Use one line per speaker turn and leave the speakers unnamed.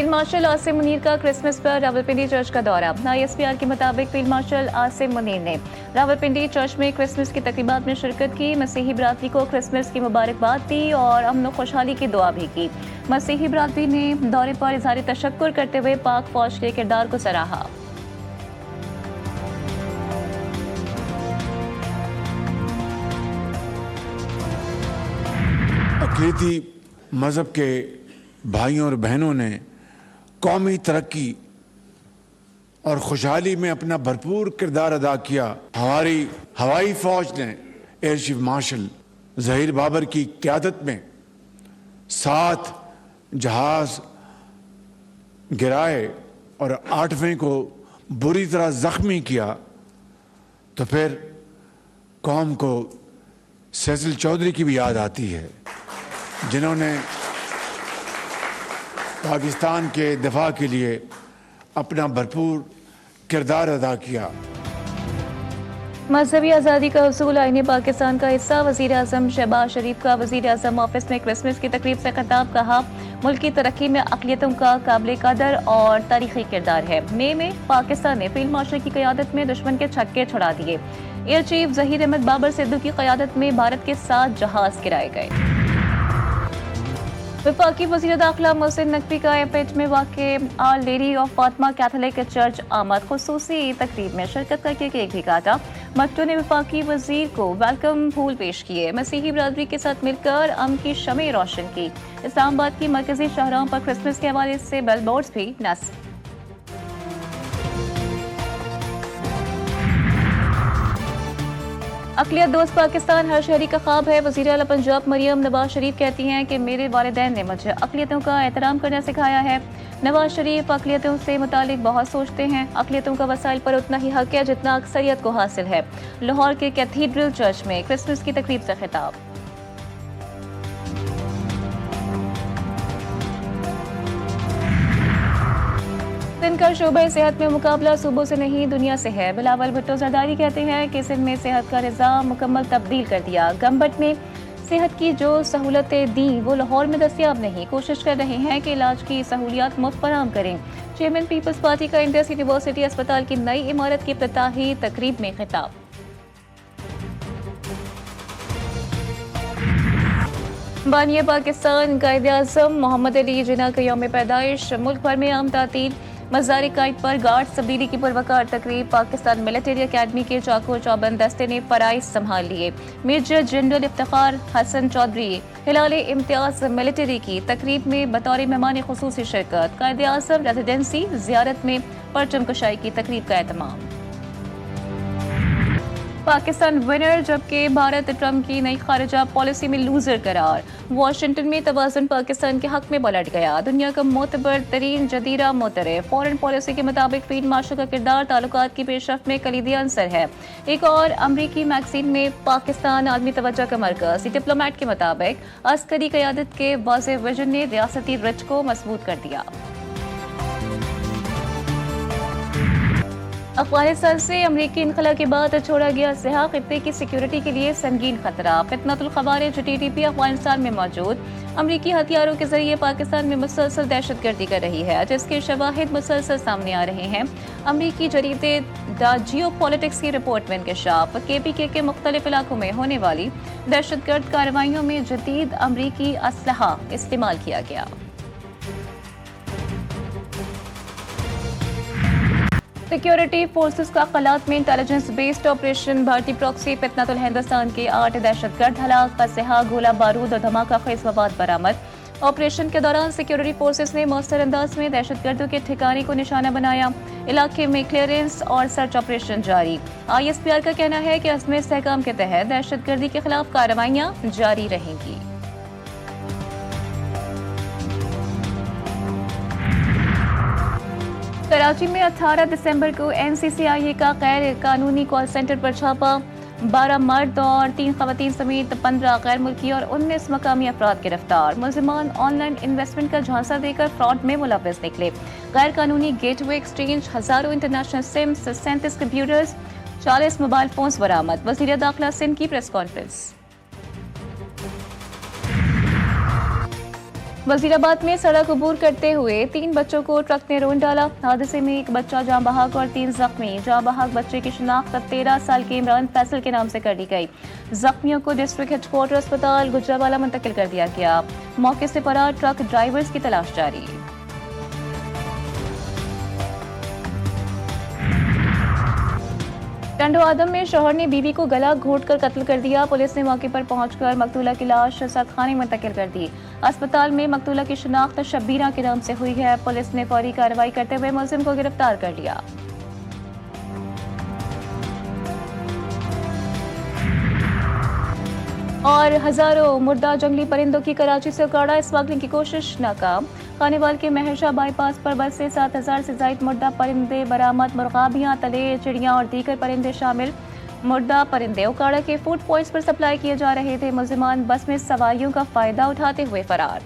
Field marshal Asim Munir का Christmas पर Rawalpindi church का दौरा। ISPR के मुताबिक फील्ड मार्शल आसिम मुनीर ने रावलपिंडी चर्च में क्रिसमस की तकरीबात में शिरकत की। मसीही बरादरी को क्रिसमस की मुबारकबाद दी और अमन व खुशहाली की दुआ भी की। मसीही बरादरी ने दौरे पर इजहार तशक्कुर करते हुए पाक फौज के किरदार को सराहा।
अक़लीती मज़हब के भाइयों और बहनों ने कौमी तरक्की और खुशहाली में अपना भरपूर किरदार अदा किया। हमारी हवाई फौज ने air chief marshal Zaheer Babar की क़यादत में 7 जहाज गिराए और 8वें को बुरी तरह ज़ख्मी किया। तो फिर कौम को सैसिल चौधरी की भी याद आती है, जिन्होंने पाकिस्तान के दिफा के लिए अपना भरपूर किरदार अदा किया।
मजहबी आज़ादी का उसूल आईने पाकिस्तान का हिस्सा। वज़ीर आज़म शहबाज शरीफ का वज़ीर आज़म ऑफिस में क्रिसमस की तकरीब से खिताब। कहा, मुल्क की तरक्की में अक़लियतों का काबिल कदर और तारीखी किरदार है। मई में पाकिस्तान ने फील्ड मार्शल की क़यादत में दुश्मन के छक्के छुड़ा दिए। एयर चीफ ज़हीर अहमद बाबर सिद्दू की क़यादत में भारत के 7 जहाज गिराए गए। वफाकी वज़ीर दाखिला मोहसिन नकवी का FH में वाक़े Our Lady of Fatima Catholic Church आमद। खुसूसी तकरीब में शिरकत करके केक भी काटा। मट्टू ने वफाकी वज़ीर को वेलकम फूल पेश किए। मसीही बरादरी के साथ मिलकर अमन की शमें रोशन की। इस्लामाबाद की मरकजी शाहराहों पर क्रिसमस के हवाले से बिलबोर्ड्स भी नस्ब। अक़लियत दोस्त पाकिस्तान हर शहरी का ख्वाब है। वज़ीर आला पंजाब मरियम नवाज शरीफ कहती हैं कि मेरे वालिदैन ने मुझे अक़लियतों का एहतराम करना सिखाया है। नवाज शरीफ अक़लियतों से मुतालिक बहुत सोचते हैं। अक़लियतों का वसाइल पर उतना ही हक है जितना अक्सरियत को हासिल है। लाहौर के कैथीड्रल चर्च में क्रिसमस की तकरीब से खिताब। सिंध का शोबे सेहत में मुकाबला सूबों से नहीं दुनिया से है। बिलावल भुट्टो जरदारी कहते हैं कि सिंध में सेहत का निज़ाम मुकम्मल तब्दील कर दिया। गंबट में सेहत की जो सहूलतें दी वो लाहौर में दस्तियाब नहीं। कोशिश कर रहे हैं कि इलाज की सहूलियात मुफ्त फराहम करें। चेयरमैन पीपल्स पार्टी का इंडस यूनिवर्सिटी अस्पताल की नई इमारत की इफ्तिताही तकरीब में खिताब। बानिया पाकिस्तान कायदे आज़म मोहम्मद अली जिन्ना का यौम पैदाइश। मुल्क भर में आम तातील। मज़ार कायद पर गार्ड्स तब्दीली की पुरवकार तकरीब। पाकिस्तान मिलिट्री अकेडमी के चाको चौबंद दस्ते ने फराइज संभाल लिए। मेजर जनरल इफ्तिखार हसन चौधरी हिलाल इम्तियाज मिलिट्री की तकरीब में बतौर मेहमान खुसूसी शिरकत। कायदे आज़म रेजिडेंसी ज़ियारत में परचम कशाई की तकरीब का एहतमाम। पाकिस्तान विनर जबकि भारत ट्रंप की नई खारिजा पॉलिसी में लूजर करार। वाशिंगटन में तवाज़ुन पाकिस्तान के हक में पलट गया। दुनिया का मोतबर तरीन जदीरा मोतरफ। फॉरेन पॉलिसी के मुताबिक फील्ड मार्शल का किरदार ताल्लुकात की पेशरफ्त में कलीदी अंसर है। एक और अमरीकी मैगजीन में पाकिस्तान आलमी तवज्जो का मरकज। डिप्लोमेट के मुताबिक अस्करी क़यादत के वाज़ेह विजन ने रियासती रिच को मजबूत कर दिया। अफगानिस्तान से अमरीकी इनखला के बाद छोड़ा गया सिहा खित्ते की सिक्योरिटी के लिए संगीन खतरा। फितनतुल ख़वारिज TTP अफगानिस्तान में मौजूद अमरीकी हथियारों के जरिए पाकिस्तान में मुसलसल दहशतगर्दी कर रही है, जिसके शवाहिद मुसलसल सामने आ रहे हैं। अमरीकी जरीदे द जियो पॉलिटिक्स की रिपोर्ट में इंकशाफ। KPK के मुख्तलिफ इलाकों में होने वाली दहशतगर्द कार्रवाइयों में जदीद अमरीकी असलहा इस्तेमाल किया गया। सिक्योरिटी फोर्सेस का खलात में इंटेलिजेंस बेस्ड ऑपरेशन। भारतीय प्रॉक्सी फितनतुल हिंदुस्तान के 8 दहशतगर्द हलाक। का सिहा गोला बारूद और धमाका खेज मवाद बरामद। ऑपरेशन के दौरान सिक्योरिटी फोर्सेस ने मौसर अंदाज में दहशतगर्दों के ठिकाने को निशाना बनाया। इलाके में क्लियरेंस और सर्च ऑपरेशन जारी। ISPR का कहना है कि अज़्म इस्तेहकाम के तहत दहशतगर्दी के खिलाफ कार्रवाइयाँ जारी रहेंगी। कराची में 18 दिसंबर को NCCIA का गैर कानूनी कॉल सेंटर पर छापा। 12 मर्द और 3 खवातीन समेत 15 गैर मुल्की और 19 मकामी अफराद गिरफ्तार। मुलजिमान ऑनलाइन इन्वेस्टमेंट का झांसा देकर फ्रॉड में मुलव्वस निकले। गैर कानूनी गेटवे एक्सचेंज, हजारों international sims, 37 computers, 40 mobile phones बरामद। वज़ीर दाखिला सिंध की प्रेस कॉन्फ्रेंस। वजीराबाद में सड़क अबूर करते हुए 3 बच्चों को ट्रक ने रोन डाला। हादसे में एक बच्चा जाँ बहक और 3 जख्मी। जाँ बहक बच्चे की शिनाख्त 13 साल के इमरान फैसल के नाम से कर दी गई। जख्मियों को डिस्ट्रिक्ट हेडक्वार्टर अस्पताल गुजरावाला मुंतकिल कर दिया गया। मौके से फरार ट्रक ड्राइवर्स की तलाश जारी। टंडो आदम में शौहर ने बीवी को गला घोंटकर कत्ल कर दिया। पुलिस ने मौके पर पहुंचकर मकतूला की लाश सदखाने मुंतकिल कर दी। अस्पताल में मकतूला की शिनाख्त शब्बीरा के नाम से हुई है। पुलिस ने फौरी कार्रवाई करते हुए मुलजिम को गिरफ्तार कर लिया। और हजारों मुर्दा जंगली परिंदों की कराची से उखाड़ा स्मगलिंग की कोशिश नाकाम। खानेवाल के मेहरशाह बाईपास पर बस से 7000 से ज्यादा मुर्दा परिंदे बरामद। मुर्गाबियां, तले, चिड़ियां और दीगर परिंदे शामिल। मुर्दा परिंदे उकाड़ा के फूड पॉइंट्स पर सप्लाई किए जा रहे थे। मुलजिमान बस में सवारियों का फायदा उठाते हुए फरार।